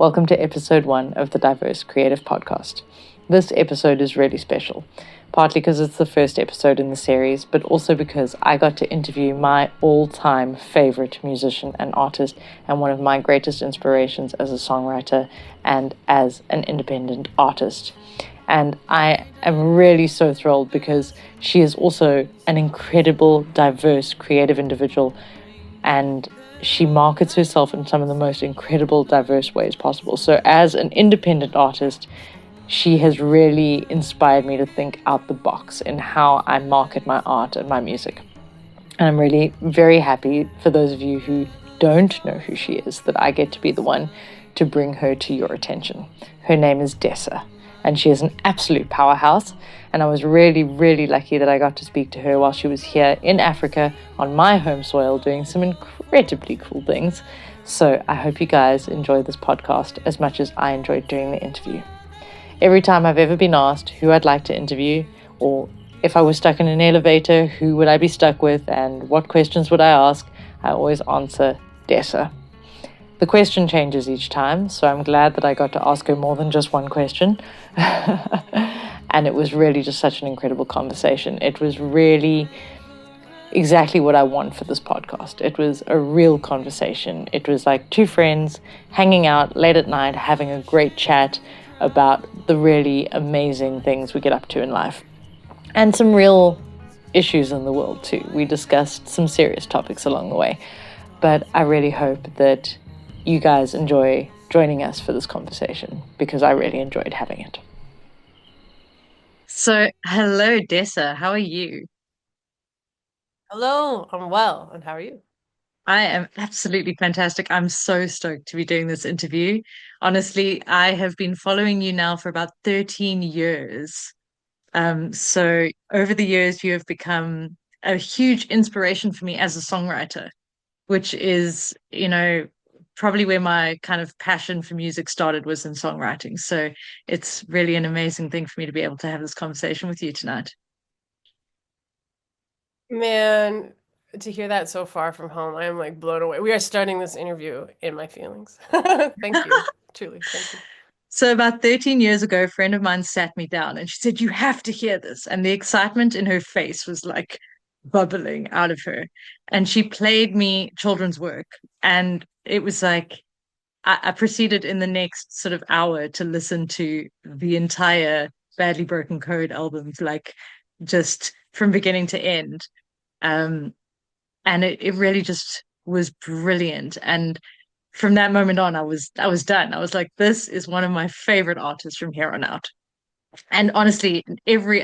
Welcome to episode 1 of the Diverse Creative Podcast. This episode is really special, partly because it's the first episode in the series, but also because I got to interview my all-time favorite musician and artist, and one of my greatest inspirations as a songwriter and as an independent artist. And I am really so thrilled because she is also an incredible, diverse, creative individual, and she markets herself in some of the most incredible, diverse ways possible. So as an independent artist, she has really inspired me to think out the box in how I market my art and my music. And I'm really very happy, for those of you who don't know who she is, that I get to be the one to bring her to your attention. Her name is Dessa, and she is an absolute powerhouse. And I was really, really lucky that I got to speak to her while she was here in Africa on my home soil doing some incredibly cool things. So I hope you guys enjoy this podcast as much as I enjoyed doing the interview. Every time I've ever been asked who I'd like to interview, or if I was stuck in an elevator, who would I be stuck with and what questions would I ask, I always answer Dessa. The question changes each time, so I'm glad that I got to ask her more than just one question. And it was really just such an incredible conversation. It was really exactly what I want for this podcast. It was a real conversation. It was like two friends hanging out late at night, having a great chat about the really amazing things we get up to in life. And some real issues in the world too. We discussed some serious topics along the way. But I really hope that you guys enjoy joining us for this conversation, because I really enjoyed having it. So, hello, Dessa. How are you? Hello, I'm well. And how are you? I am absolutely fantastic. I'm so stoked to be doing this interview. Honestly, I have been following you now for about 13 years. So over the years, you have become a huge inspiration for me as a songwriter, which is, probably where my kind of passion for music started, was in songwriting. So it's really an amazing thing for me to be able to have this conversation with you tonight. Man, to hear that so far from home, I am like blown away. We are starting this interview in my feelings. Thank you. Truly, thank you. So about 13 years ago, a friend of mine sat me down and she said, "You have to hear this." And the excitement in her face was like bubbling out of her. And she played me children's work. And it was like, I proceeded in the next sort of hour to listen to the entire Badly Broken Code album, like just from beginning to end. Um, and it really just was brilliant. And from that moment on, I was done. I was like, this is one of my favorite artists from here on out. And honestly, Dude, every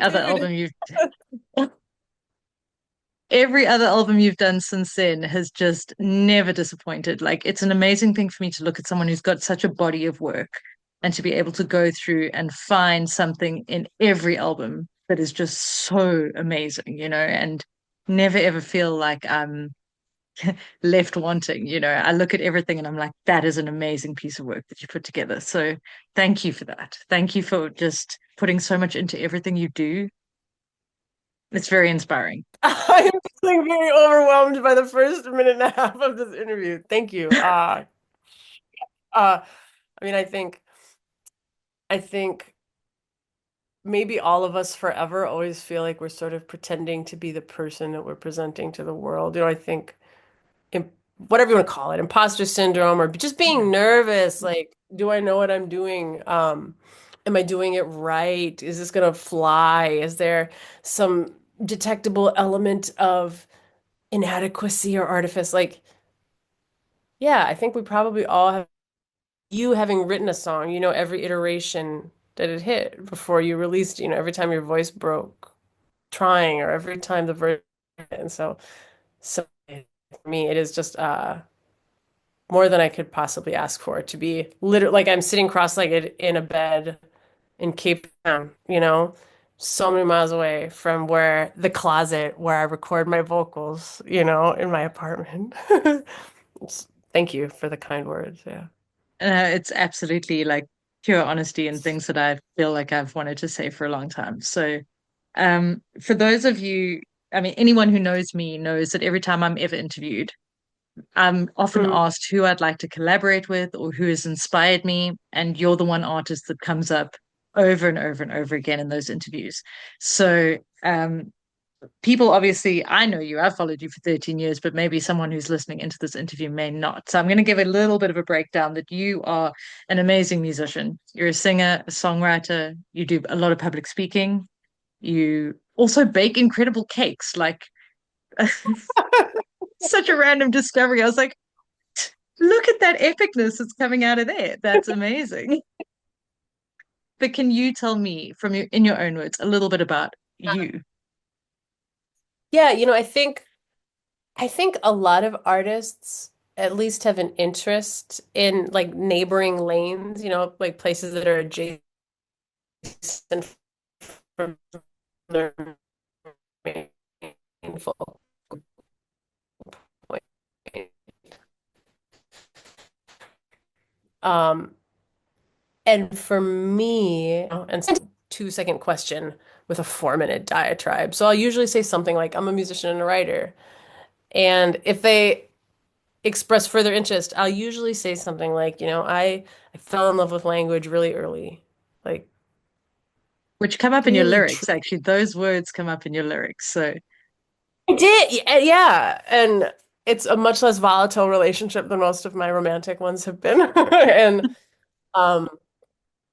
other album you've done since then has just never disappointed. Like, it's an amazing thing for me to look at someone who's got such a body of work and to be able to go through and find something in every album that is just so amazing, and never ever feel like I'm left wanting. I look at everything and I'm like, that is an amazing piece of work that you put together. So thank you for that. Thank you for just putting so much into everything you do. It's very inspiring. I'm feeling very overwhelmed by the first minute and a half of this interview. Thank you. Uh, I mean, I think maybe all of us forever always feel like we're sort of pretending to be the person that we're presenting to the world. I think whatever you want to call it, imposter syndrome, or just being nervous. Like, do I know what I'm doing? Am I doing it right? Is this gonna fly? Is there some detectable element of inadequacy or artifice? Like, yeah, I think we probably all have, you having written a song, every iteration that it hit before you released, every time your voice broke trying, or every time the verse. And so for me, it is just more than I could possibly ask for, to be literally like I'm sitting cross-legged in a bed in Cape Town, so many miles away from where the closet where I record my vocals, in my apartment. Thank you for the kind words. Yeah. It's absolutely like pure honesty and things that I feel like I've wanted to say for a long time. So, for those of you, I mean, anyone who knows me knows that every time I'm ever interviewed, I'm often Mm. asked who I'd like to collaborate with or who has inspired me, and you're the one artist that comes up over and over and over again in those interviews. So, people obviously, I know you, I've followed you for 13 years, but maybe someone who's listening into this interview may not. So I'm going to give a little bit of a breakdown that you are an amazing musician. You're a singer, a songwriter, you do a lot of public speaking, you also bake incredible cakes, like such a random discovery. I was like, look at that epicness that's coming out of there. That's amazing. But can you tell me from your in your own words a little bit about you? Yeah, I think a lot of artists at least have an interest in like neighboring lanes, like places that are adjacent from their main focal point. Um, and for me, and 2-second question with a 4-minute diatribe. So I'll usually say something like, I'm a musician and a writer. And if they express further interest, I'll usually say something like, I fell in love with language really early. Like Which come up in your really lyrics, true. actually. Those words come up in your lyrics. So I did, yeah. And it's a much less volatile relationship than most of my romantic ones have been. And um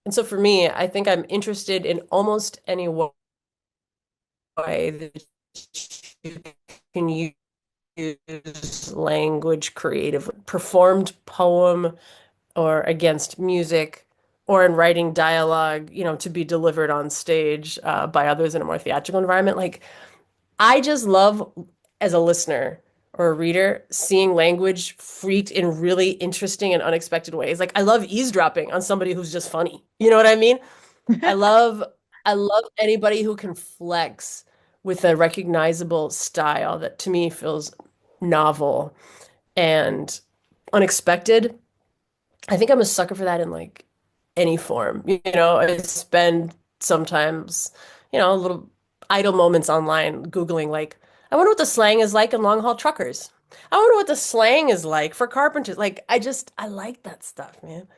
and so for me, I think I'm interested in almost any way that you can use language creatively. Performed poem or against music or in writing dialogue, to be delivered on stage by others in a more theatrical environment. Like, I just love, as a listener or a reader, seeing language freaked in really interesting and unexpected ways. Like, I love eavesdropping on somebody who's just funny. You know what I mean? I love, I love anybody who can flex with a recognizable style that to me feels novel and unexpected. I think I'm a sucker for that in like any form. I spend sometimes, little idle moments online Googling like, I wonder what the slang is like in long haul truckers. I wonder what the slang is like for carpenters. Like, I like that stuff, man.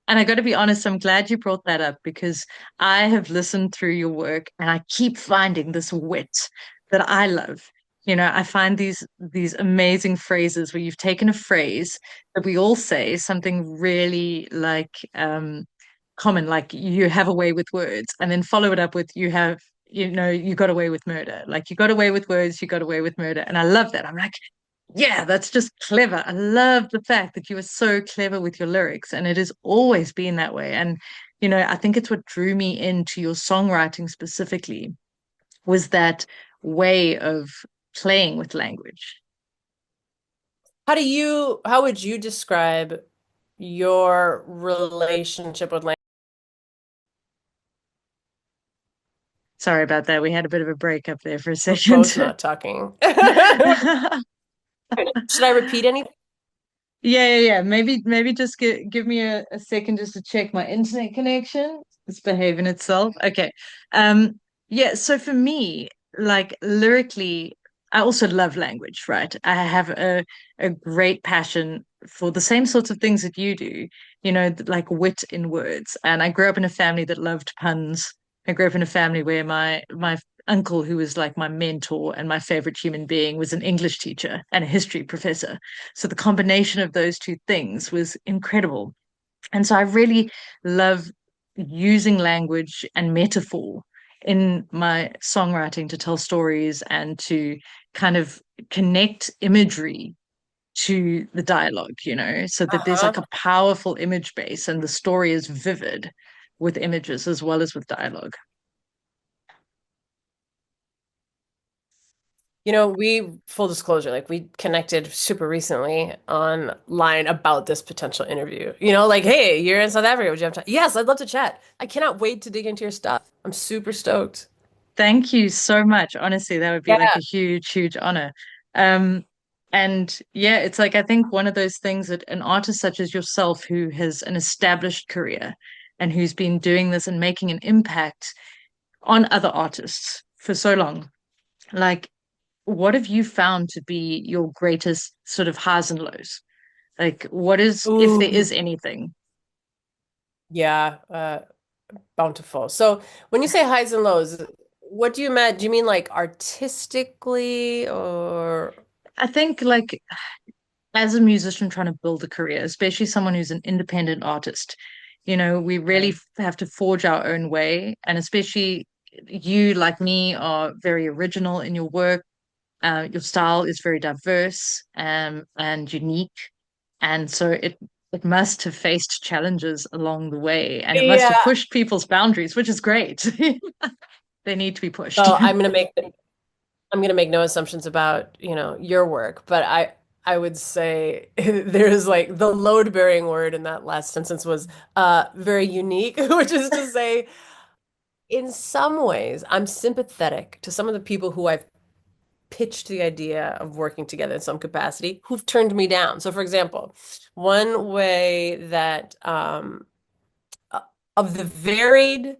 And I got to be honest, I'm glad you brought that up because I have listened through your work and I keep finding this wit that I love. I find these amazing phrases where you've taken a phrase that we all say, something really like common, like you have a way with words, and then follow it up with you got away with murder. Like you got away with words, you got away with murder. And I love that. I'm like, yeah, that's just clever. I love the fact that you are so clever with your lyrics, and it has always been that way. And, I think it's what drew me into your songwriting specifically was that way of playing with language. How would you describe your relationship with language? Sorry about that. We had a bit of a break up there for a We're second. both not talking. Should I repeat anything? Yeah. Maybe just give me a second just to check my internet connection. It's behaving itself. Okay. Um, yeah, so for me, like lyrically, I also love language, right? I have a great passion for the same sorts of things that you do, like wit in words. And I grew up in a family that loved puns. I grew up in a family where my uncle, who was like my mentor and my favorite human being, was an English teacher and a history professor. So the combination of those two things was incredible. And so I really love using language and metaphor in my songwriting to tell stories and to kind of connect imagery to the dialogue, so that there's like Uh-huh. a powerful image base and the story is vivid with images as well as with dialogue. Full disclosure, like we connected super recently online about this potential interview. Like, hey, you're in South Africa. Would you have time? Yes, I'd love to chat. I cannot wait to dig into your stuff. I'm super stoked. Thank you so much. Honestly, that would be like Yeah. a huge, huge honor. Um, and yeah, it's like I think one of those things that an artist such as yourself, who has an established career and who's been doing this and making an impact on other artists for so long, like what have you found to be your greatest sort of highs and lows? Like, what is, if there is Ooh, anything? yeah, bountiful. So when you say highs and lows, what do you imagine? Do you mean like artistically or I think, like, as a musician trying to build a career, especially someone who's an independent artist, we really okay. have to forge our own way. And especially you, like me, are very original in your work. Your style is very diverse, and unique. And so it must have faced challenges along the way, and it must have Yeah. pushed people's boundaries, which is great. They need to be pushed. Well, I'm gonna make no assumptions about, your work, but I would say there's like the load-bearing word in that last sentence was very unique, which is to say, in some ways, I'm sympathetic to some of the people who I've pitched the idea of working together in some capacity who've turned me down. So, for example, one way that uh, of the varied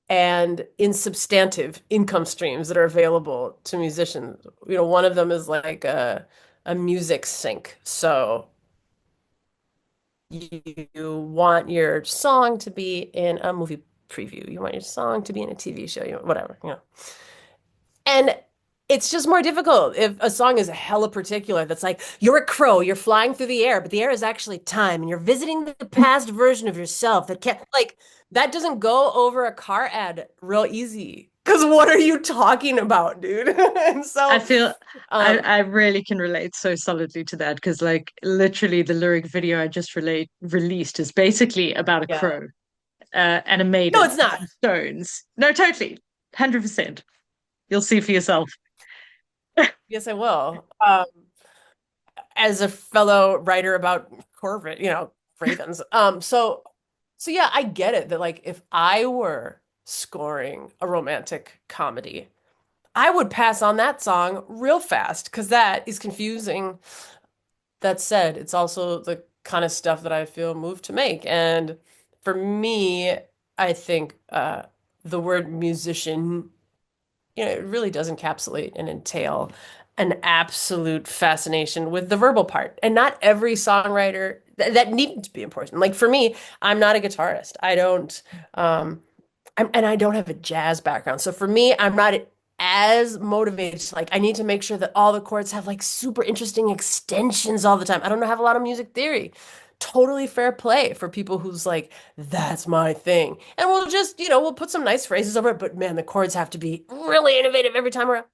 and insubstantive income streams that are available to musicians, one of them is like a music sync. So you want your song to be in a movie preview, you want your song to be in a TV show, whatever. And it's just more difficult if a song is hella particular that's like, you're a crow, you're flying through the air, but the air is actually time, and you're visiting the past version of yourself that can't, like, that doesn't go over a car ad real easy. Because what are you talking about, dude? And I so, feel I, um, I really can relate so solidly to that because like literally the lyric video I just released is basically about a yeah. crow, and a No, maiden it's and not. some stones. No, totally. 100%. You'll see for yourself. Yes, I will. As a fellow writer about Corvid, ravens. So yeah, I get it that like if I were scoring a romantic comedy, I would pass on that song real fast because that is confusing. That said, it's also the kind of stuff that I feel moved to make. And for me, I think the word musician, it really does encapsulate and entail an absolute fascination with the verbal part. And not every songwriter that needn't to be important. Like for me, I'm not a guitarist. I don't and I don't have a jazz background. So for me, I'm not as motivated. Like I need to make sure that all the chords have like super interesting extensions all the time. I don't have a lot of music theory. Totally fair play for people who's like, that's my thing. And we'll just, we'll put some nice phrases over it, but man, the chords have to be really innovative every time around.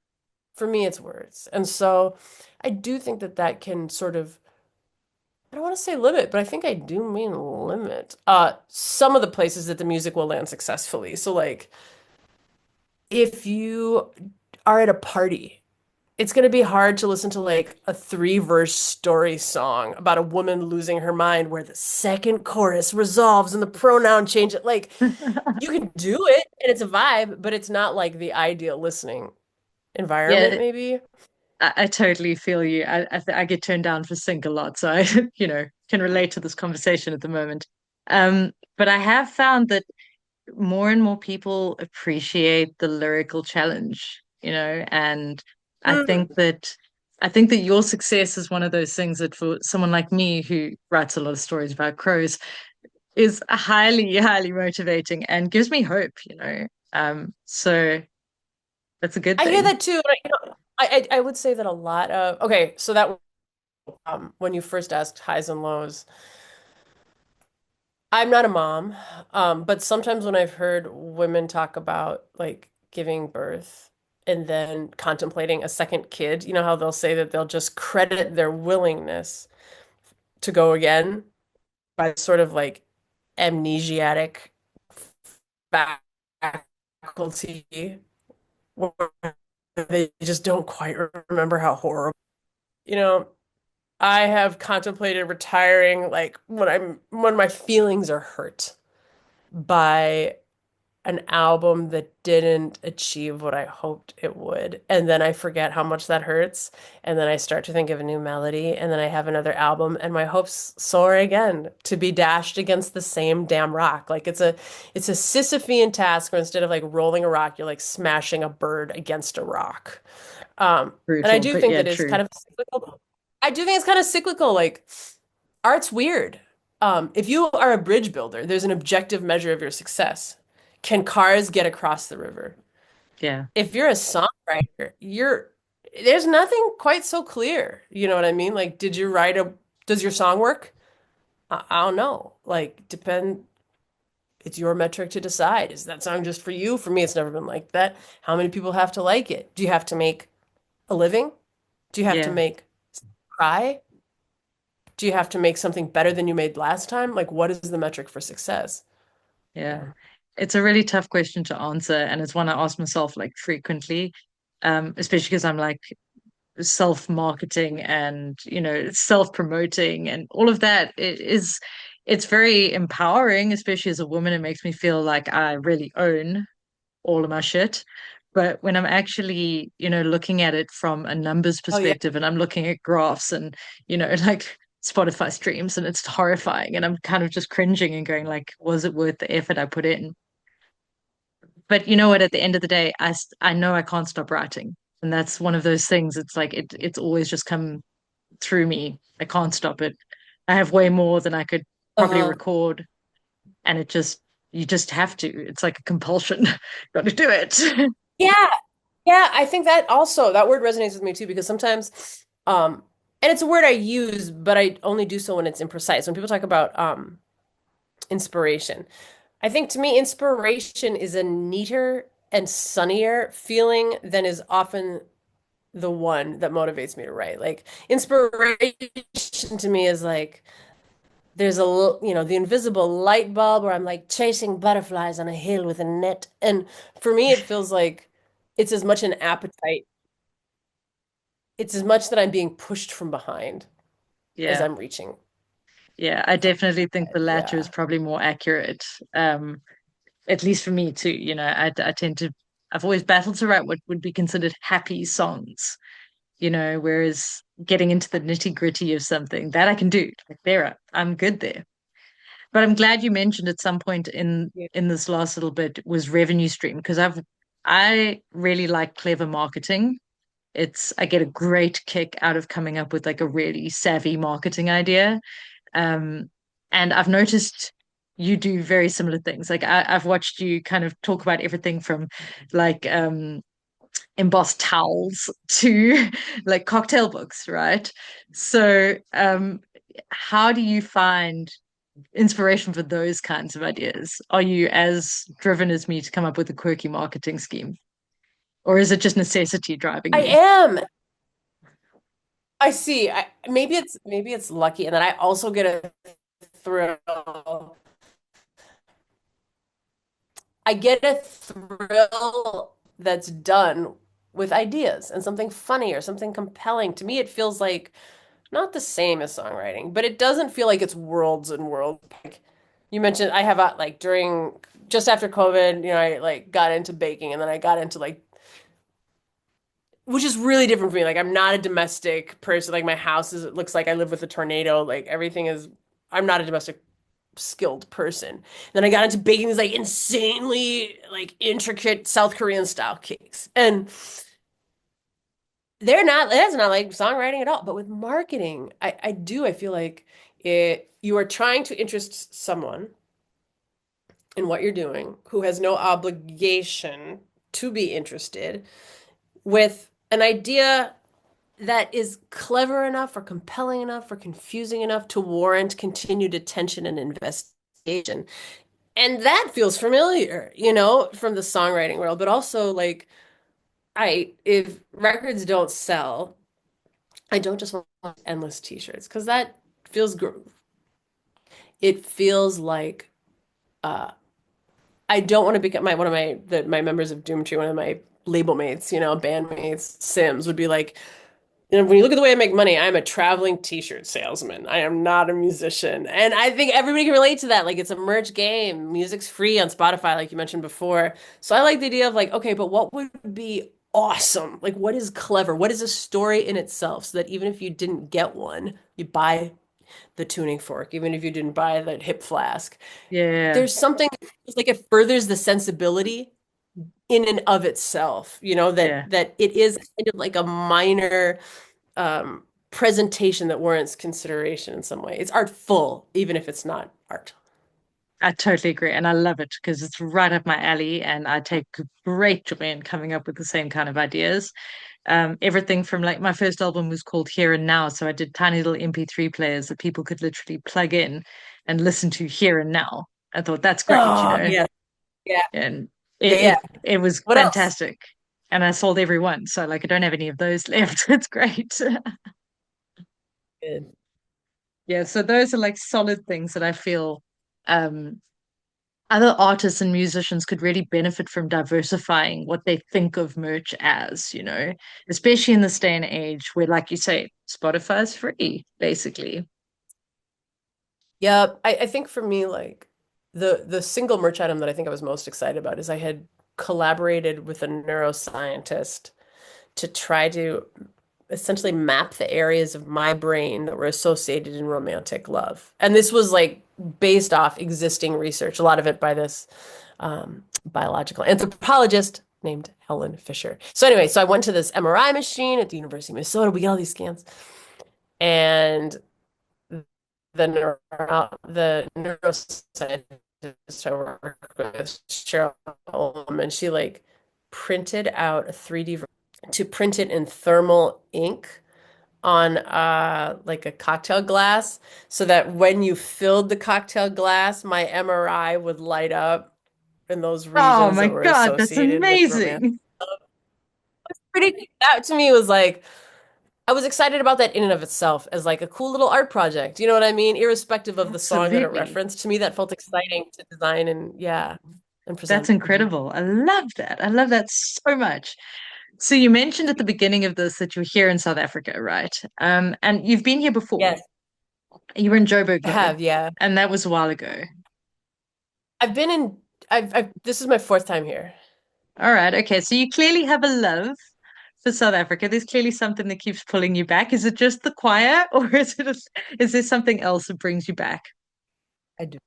For me, it's words. And so I do think that that can sort of, I don't want to say limit, but I think I do mean limit some of the places that the music will land successfully. So like if you are at a party, it's going to be hard to listen to like a three-verse story song about a woman losing her mind where the second chorus resolves and the pronoun change it. Like you can do it and it's a vibe, but it's not like the ideal listening environment, Yeah, maybe. I totally feel you. I get turned down for sync a lot, so I can relate to this conversation at the moment. But I have found that more and more people appreciate the lyrical challenge, and I think Mm. that I think that your success is one of those things that for someone like me who writes a lot of stories about crows is highly, highly motivating and gives me hope. So that's a good I hear thing. that too. And I would say that a lot of okay, so that when you first asked highs and lows, I'm not a mom, but sometimes when I've heard women talk about like giving birth and then contemplating a second kid, you know how they'll say that they'll just credit their willingness to go again by sort of like amnesiac faculty where they just don't quite remember how horrible. You know, I have contemplated retiring like when my feelings are hurt by an album that didn't achieve what I hoped it would. And then I forget how much that hurts. And then I start to think of a new melody. And then I have another album and my hopes soar again to be dashed against the same damn rock. Like it's a Sisyphean task where instead of like rolling a rock, you're like smashing a bird against a rock. And I Brutal, do but think yeah, that it's true. kind of cyclical. I do think it's kind of cyclical. Like art's weird. If you are a bridge builder, there's an objective measure of your success. Can cars get across the river? Yeah, If you're a songwriter, there's nothing quite so clear. You know what I mean? Like, does your song work? I don't know. Like, it's your metric to decide. Is that song just for you? For me, it's never been like that. How many people have to like it? Do you have to make a living? Do you have to yeah, make cry? Do you have to make something better than you made last time? Like, what is the metric for success? yeah. Yeah. It's a really tough question to answer, and it's one I ask myself like frequently, especially because I'm like self-marketing and self-promoting and all of that. It's very empowering, especially as a woman. It makes me feel like I really own all of my shit. But when I'm actually, looking at it from a numbers Oh yeah. perspective and I'm looking at graphs and, like Spotify streams, and it's horrifying, and I'm kind of just cringing and going like, was it worth the effort I put in? But you know what, at the end of the day, I know I can't stop writing. And that's one of those things. It's like it's always just come through me. I can't stop it. I have way more than I could probably Uh-huh. record, and you just have to. It's like a compulsion. Got to do it. Yeah. Yeah, I think that word resonates with me too because sometimes and it's a word I use, but I only do so when it's imprecise. When people talk about inspiration, I think to me inspiration is a neater and sunnier feeling than is often the one that motivates me to write. Like inspiration to me is like there's the invisible light bulb where I'm like chasing butterflies on a hill with a net. And for me, it feels like it's as much an appetite. It's as much that I'm being pushed from behind as Yeah. I'm reaching. Yeah, I definitely think the latter is Yeah. probably more accurate. At least for me too. I tend to, I've always battled to write what would be considered happy songs, whereas getting into the nitty-gritty of something that I can do, like I'm good there. But I'm glad you mentioned at some point in Yeah. in this last little bit was revenue stream, because I really like clever marketing. I get a great kick out of coming up with like a really savvy marketing idea. Um, and I've noticed you do very similar things. Like I've watched you kind of talk about everything from like embossed towels to like cocktail books, right? So how do you find inspiration for those kinds of ideas? Are you as driven as me to come up with a quirky marketing scheme? Or is it just necessity driving I you? am. I see. Maybe it's lucky, and then I also get a thrill. I get a thrill that's done with ideas and something funny or something compelling. To me, it feels like not the same as songwriting, but it doesn't feel like it's worlds and worlds. Like you mentioned, I have like during just after COVID, I like got into baking and then I got into like which is really different for me. Like I'm not a domestic person. Like my house is it looks like I live with a tornado. Like everything is I'm not a domestic skilled person. Then I got into baking these like insanely like intricate South Korean style cakes. And that's not like songwriting at all. But with marketing, I feel like you are trying to interest someone in what you're doing who has no obligation to be interested with an idea that is clever enough or compelling enough or confusing enough to warrant continued attention and investigation. And that feels familiar, from the songwriting world, but also like if records don't sell, I don't just want endless t-shirts because that feels it feels like uh I don't want to become one of my members of Doomtree, one of my label mates, bandmates, Sims would be like, when you look at the way I make money, I'm a traveling t-shirt salesman. I am not a musician. And I think everybody can relate to that. Like it's a merch game. Music's free on Spotify, like you mentioned before. So I like the idea of like, okay, but what would be awesome? Like what is clever? What is a story in itself so that even if you didn't get one, you buy the tuning fork, even if you didn't buy that hip flask. Yeah. There's something it's like it furthers the sensibility in and of itself, that Yeah. it is kind of like a minor presentation that warrants consideration in some way. It's artful, even if it's not art. I totally agree. And I love it because it's right up my alley. And I take great joy in coming up with the same kind of ideas. Everything from like my first album was called Here and Now. So I did tiny little MP3 players that people could literally plug in and listen to here and now. I thought that's great, Oh, yeah. Yeah. and Yeah. it Yeah. it, it was What else? fantastic. And I sold every one. So like I don't have any of those left. It's great. Good. Yeah, so those are like solid things that I feel um other artists and musicians could really benefit from diversifying what they think of merch as, especially in this day and age where, like you say, Spotify is free, basically. Yeah, I think for me, like the single merch item that I think I was most excited about is I had collaborated with a neuroscientist to try to essentially map the areas of my brain that were associated in romantic love. And this was like based off existing research, a lot of it by this biological anthropologist named Helen Fisher. So anyway, so I went to this MRI machine at the University of Minnesota. We get all these scans, and the neuroscientist I work with, Cheryl Ullman, she like printed out a 3D to print it in thermal ink on like a cocktail glass so that when you filled the cocktail glass, my MRI would light up in those Oh regions my that were God, that's associated with romance. amazing. Pretty, that to me was like I was excited about that in and of itself as like a cool little art project. You know what I mean? Irrespective of the song that it Absolutely. referenced, to me that felt exciting to design and yeah, and That's present. incredible. I love that. I love that so much. So you mentioned at the beginning of this that you're here in South Africa, right? And you've been here before. Yes, You were in Joburg I though, have, yeah. and that was a while ago. I've been in this is my fourth time here. All right, okay. So you clearly have a love for South Africa. There's clearly something that keeps pulling you back. Is it just the choir, or is there something else that brings you back? I do.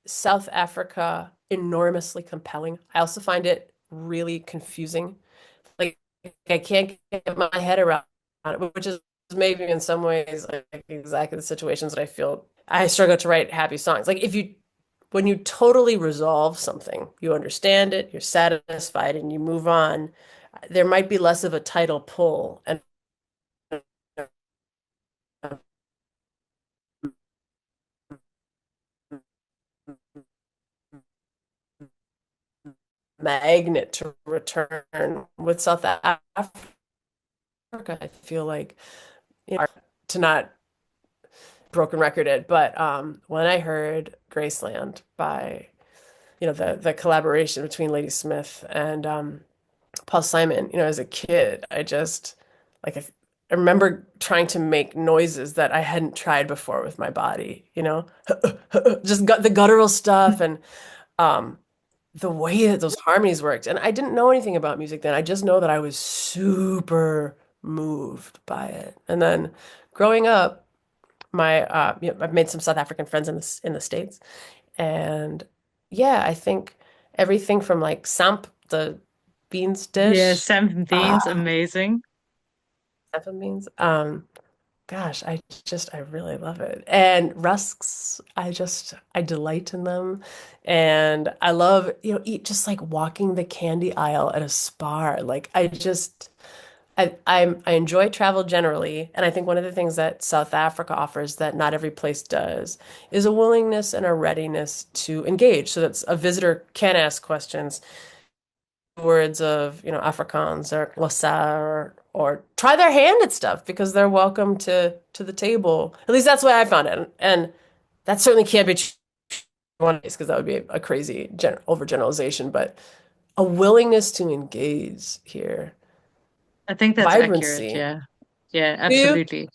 South Africa enormously compelling. I also find it really confusing. Like I can't get my head around it, which is maybe in some ways like exactly the situations that I feel I struggle to write happy songs. Like when you totally resolve something, you understand it, you're satisfied, and you move on, there might be less of a title pull and magnet to return. With South Africa, I feel like, to not broken record it, but when I heard Graceland by, the collaboration between Lady Smith and Paul Simon, as a kid, I just like I remember trying to make noises that I hadn't tried before with my body, just got the guttural stuff and um the way that those harmonies worked. And I didn't know anything about music then. I just know that I was super moved by it. And then growing up, I've made some South African friends in the States. And yeah, I think everything from like samp, the beans Yeah, dish, Sam and Beans, amazing. samp beans. Gosh, I really love it. And rusks, I delight in them. And I love, eat just like walking the candy aisle at a Spar. Like I enjoy travel generally, and I think one of the things that South Africa offers that not every place does is a willingness and a readiness to engage. So that's a visitor can ask questions, words of, Afrikaans or Xhosa or try their hand at stuff because they're welcome to the table. At least that's the way I found it. And that certainly can't be true one case because that would be a crazy overgeneralization, but a willingness to engage here. I think that's accurate. Vibrancy. Yeah. Yeah, Do you? absolutely.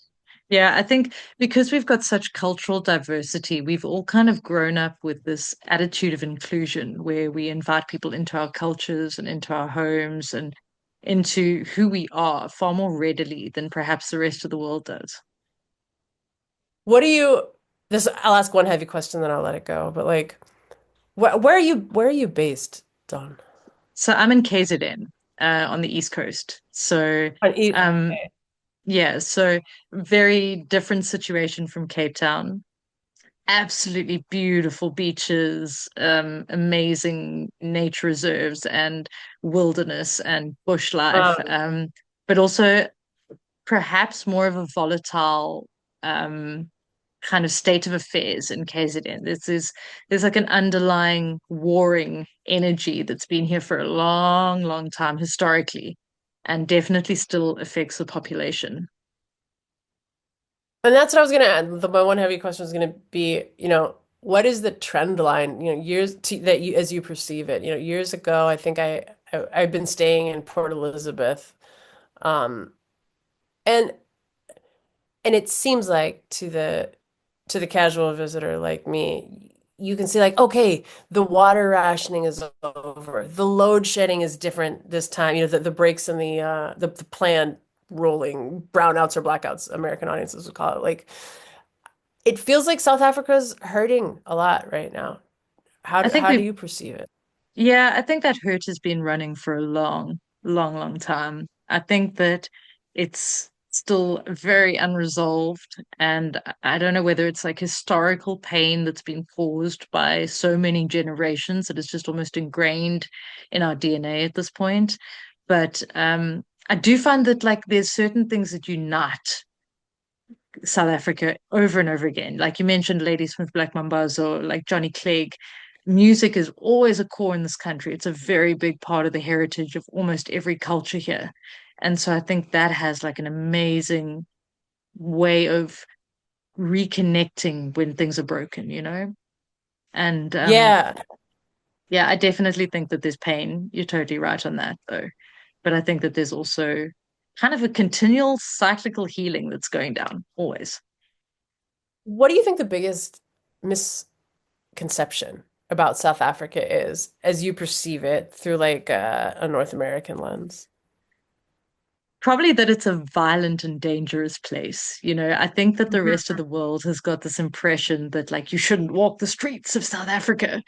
Yeah, I think because we've got such cultural diversity, we've all kind of grown up with this attitude of inclusion where we invite people into our cultures and into our homes and into who we are far more readily than perhaps the rest of the world does. What do you this, I'll ask one heavy question, then I'll let it go. But like, where are you based, Don? So I'm in KZN, on the East Coast. So um, Okay. yeah, so very different situation from Cape Town. Absolutely beautiful beaches, amazing nature reserves and wilderness and bush life, Um, but also perhaps more of a volatile um, kind of state of affairs in KZN. There's like an underlying warring energy that's been here for a long, long time historically, and definitely still affects the population. and that's what I was gonna add. My one heavy question was gonna be, what is the trend line, that you as you perceive it? Years ago, I think I've been staying in Port Elizabeth, um, and and it seems like to the casual visitor like me, you can see like, okay, the water rationing is over. The load shedding is different this time. The breaks in the planned rolling brownouts or blackouts, American audiences would call it. Like it feels like South Africa's hurting a lot right now. I think How do we've you perceive it? Yeah, I think that hurt has been running for a long, long, long time. I think that it's still very unresolved, and I don't know whether it's like historical pain that's been caused by so many generations that it's just almost ingrained in our DNA at this point. But I do find that like there's certain things that unite South Africa over and over again. Like you mentioned, Ladysmith Black Mambazo, like Johnny Clegg. Music is always a core in this country. It's a very big part of the heritage of almost every culture here. And so I think that has like an amazing way of reconnecting when things are broken, you know? And Yeah. yeah, I definitely think that there's pain. You're totally right on that, though. But I think that there's also kind of a continual cyclical healing that's going down always. What do you think the biggest misconception about South Africa is as you perceive it through like a North American lens? Probably that it's a violent and dangerous place. You know, I think that the rest Mhm. of the world has got this impression that like you shouldn't walk the streets of South Africa,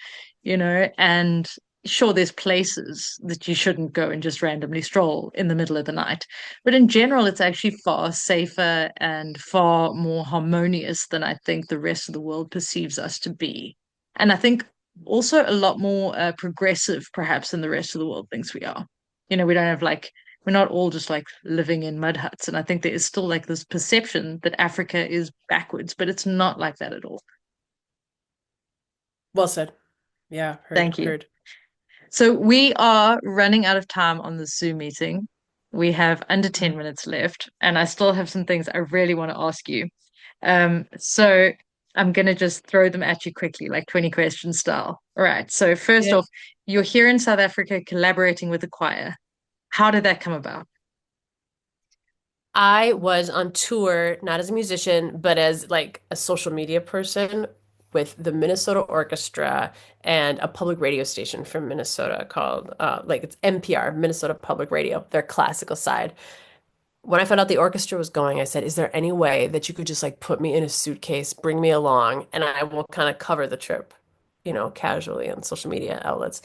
you know, and sure, there's places that you shouldn't go and just randomly stroll in the middle of the night. But in general, it's actually far safer and far more harmonious than I think the rest of the world perceives us to be. And I think also a lot more progressive, perhaps, than the rest of the world thinks we are. You know, we don't have like we're not all just like living in mud huts. And I think there is still like this perception that Africa is backwards, but it's not like that at all. Well said. Yeah, Thank you. heard. So we are running out of time on the Zoom meeting. We have under 10 Mhm. minutes left, and I still have some things I really want to ask you. So I'm going to just throw them at you quickly, like 20 question style. All right. So first Yeah. off, you're here in South Africa collaborating with a choir. How did that come about? I was on tour, not as a musician, but as like a social media person with the Minnesota Orchestra and a public radio station from Minnesota called like it's NPR, Minnesota Public Radio, their classical side. When I found out the orchestra was going, I said, "Is there any way that you could just like put me in a suitcase, bring me along, and I will kind of cover the trip, casually on social media outlets?"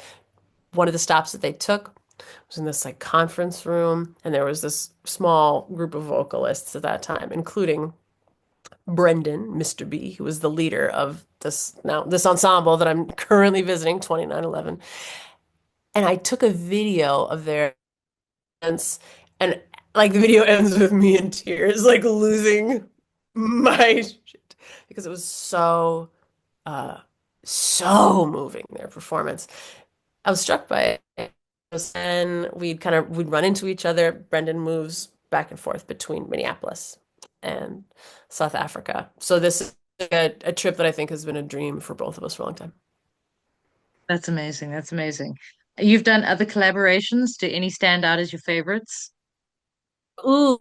One of the stops that they took was in this like conference room, and there was this small group of vocalists at that time, including Brendan, Mr. B, who was the leader of this ensemble that I'm currently visiting, 2911. And I took a video of their dance, and like the video ends with me in tears, like losing my shit because it was uh so moving, their performance. I was struck by it. And we'd run into each other. Brendan moves back and forth between Minneapolis and South Africa. So this is a trip that I think has been a dream for both of us for a long time. That's amazing. That's amazing. You've done other collaborations. Do any stand out as your favorites? Ooh,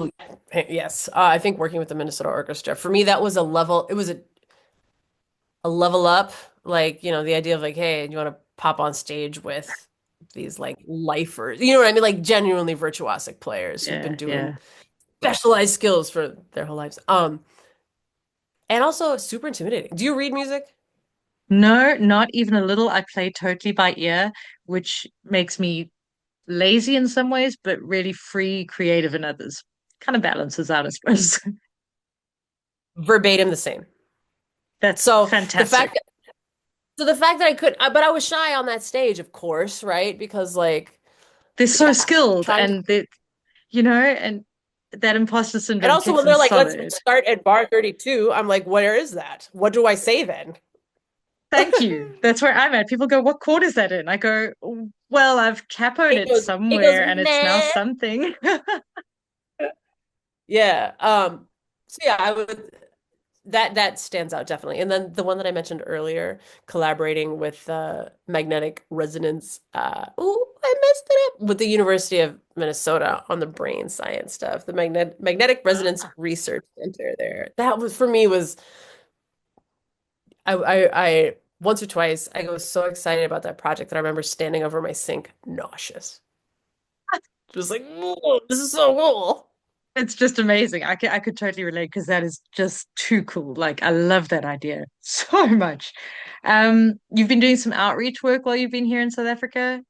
yes. I think working with the Minnesota Orchestra, for me, that was it was a level up. Like, the idea of like, hey, you want to pop on stage with these like lifers, you know what I mean? Like genuinely virtuosic players who've been Yeah, doing yeah. specialized skills for their whole lives. and also super intimidating. Do you read music? No, not even a little. I play totally by ear, which makes me lazy in some ways, but really free, creative in others. Kind of balances out, I suppose. Verbatim the same. That's So the fantastic. fact so the fact that I could, but I was shy on that stage, of course, right? Because like, They're so yeah, skilled trying to, and and that imposter and syndrome also kicks when in they're like, let's solid. start at bar 32, I'm like, where is that? What do I say then? Thank you. That's where I'm at. People go, what chord is that in? I go, well, I've capoed it It goes, somewhere and it's now man. something. Yeah. So yeah, I would that stands out definitely. And then the one that I mentioned earlier, collaborating with magnetic resonance. I messed it up with the University of Minnesota on the brain science stuff. The magnetic resonance research center there. That was for me was I once or twice I was so excited about that project that I remember standing over my sink nauseous. Just like, "Whoa, this is so cool." It's just amazing. I could totally relate because that is just too cool. Like I love that idea so much. You've been doing some outreach work while you've been here in South Africa.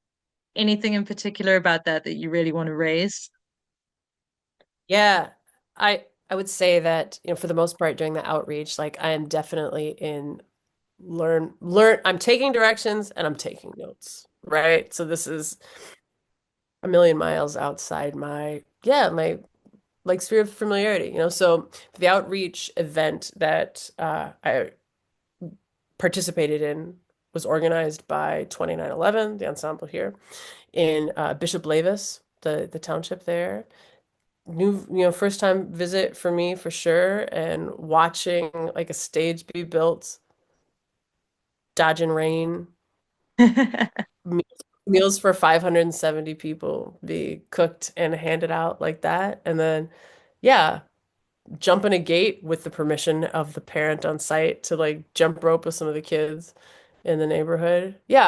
Anything in particular about that that you really want to raise? Yeah, I would say that, for the most part during the outreach, like I am definitely in learn I'm taking directions and I'm taking notes, right? So this is a million miles outside my like sphere of familiarity. So the outreach event that I participated in was organized by 2911, the ensemble here in Bishop Lavis, the township there. First time visit for me for sure, and watching like a stage be built, dodging rain, me- meals for 570 people be cooked and handed out like that. And then, yeah, jump in a gate with the permission of the parent on site to like jump rope with some of the kids in the neighborhood. Yeah,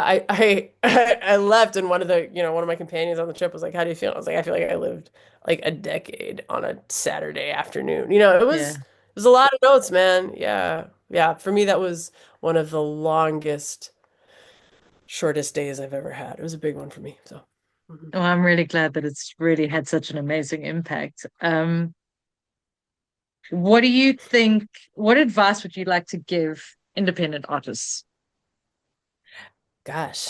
I left, and one of my companions on the trip was like, "How do you feel?" I was like, "I feel like I lived like a decade on a Saturday afternoon." It was a lot of notes, man. Yeah. Yeah, for me that was one of the longest shortest days I've ever had. It was a big one for me. So, mhm. Well, I'm really glad that it's really had such an amazing impact. What do you think? What advice would you like to give independent artists? Gosh,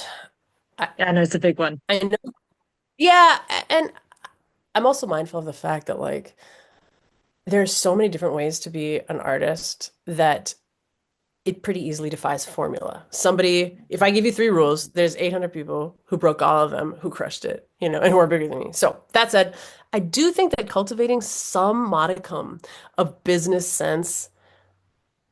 I I know it's a big one. I know. Yeah, and I'm also mindful of the fact that like there's so many different ways to be an artist that it pretty easily defies formula. If I give you three rules, there's 800 people who broke all of them, who crushed it, and who are bigger than me. So that said, I do think that cultivating some modicum of business sense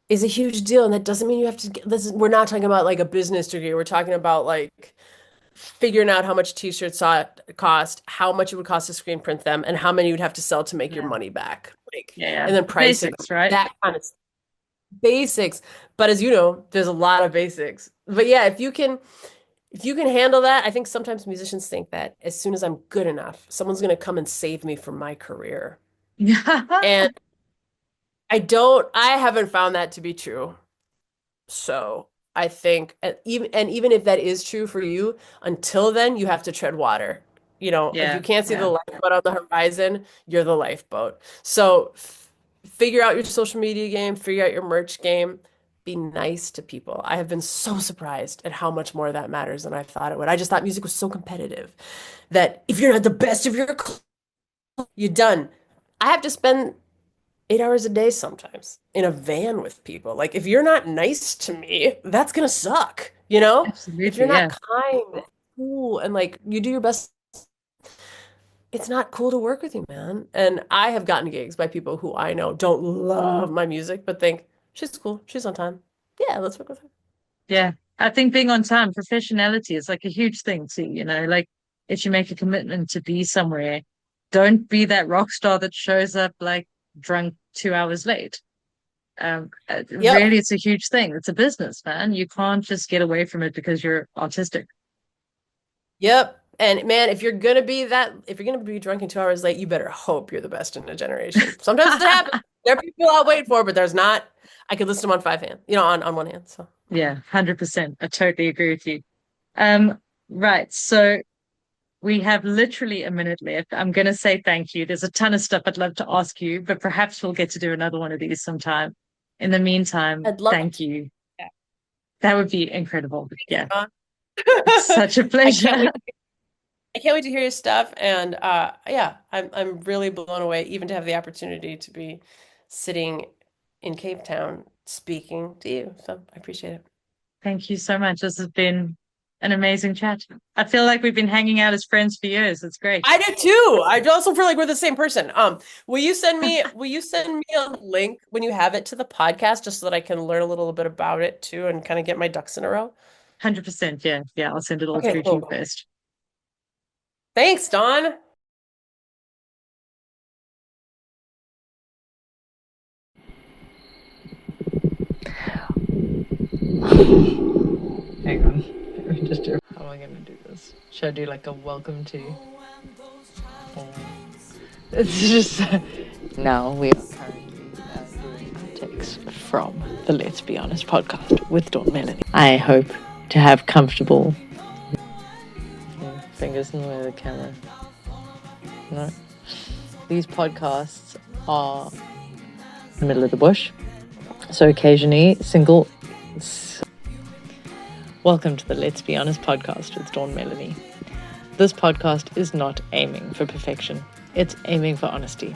is a huge deal. And that doesn't mean you have to we're not talking about like a business degree. We're talking about like figuring out how much t-shirts cost, how much it would cost to screen print them, and how many you'd have to sell to make your Yeah. money back. Like, Yeah. and then pricing them, Basics, right? that kind of basics. But as you know, there's a lot of basics. But yeah, if you can handle that, I think sometimes musicians think that as soon as I'm good enough, someone's going to come and save me from my career. Yeah. And I haven't found that to be true. So I think, and even if that is true for you, until then, you have to tread water. If Yeah. you can't see the Yeah. lifeboat on the horizon, you're the lifeboat. So figure out your social media game, figure out your merch game, be nice to people. I have been so surprised at how much more that matters than I thought it would. I just thought music was so competitive that if you're not the best of your class, you're done. I have to spend 8 hours a day sometimes in a van with people. Like, if you're not nice to me, that's gonna suck, you know? If you're Absolutely. not Yeah. kind, cool, and like you do your best, it's not cool to work with you, man. And I have gotten gigs by people who I know don't love my music, but think she's cool, she's on time. Yeah, let's work with her. Yeah. So, I think being on time, professionality is like a huge thing too. Like if you make a commitment to be somewhere, don't be that rock star that shows up like drunk 2 hours late. yep, Really, it's a huge thing. It's a business, man. You can't just get away from it because you're autistic. yep. And man, if you're gonna be drunk and 2 hours late, you better hope you're the best in a generation. Sometimes it happens. There are people I'll wait for, but there's not. I could list them on five hand, on one hand. So Yeah, 100%. I totally agree with you. Right. So we have literally a minute left. I'm going to say thank you. There's a ton of stuff I'd love to ask you, but perhaps we'll get to do another one of these sometime. In the meantime, I'd love thank you. that. That would be incredible. Yeah, Thanks, it's Dawn. such a I can't pleasure. wait. I can't wait to hear your stuff. And yeah, I'm really blown away even to have the opportunity to be sitting in Cape Town speaking to you. So I appreciate it. Thank you so much. This has been an amazing chat. I feel like we've been hanging out as friends for years. It's great. I did too. I also feel like we're the same person. Will you send me a link when you have it to the podcast just so that I can learn a little bit about it too and kind of get my ducks in a row? 100%. Yeah. Yeah. I'll send it all Okay, through to you cool. first. Thanks, Dawn. Hang on. Let me just do. How am I going to do this? Should I do like a welcome to? It's just. Now we are currently doing takes from the Let's Be Honest podcast with Dawn Melanie. I hope to have comfortable fingers in the way of the camera. No. These podcasts are in the middle of the bush. So occasionally single. Welcome to the Let's Be Honest podcast with Dawn Melanie. This podcast is not aiming for perfection. It's aiming for honesty.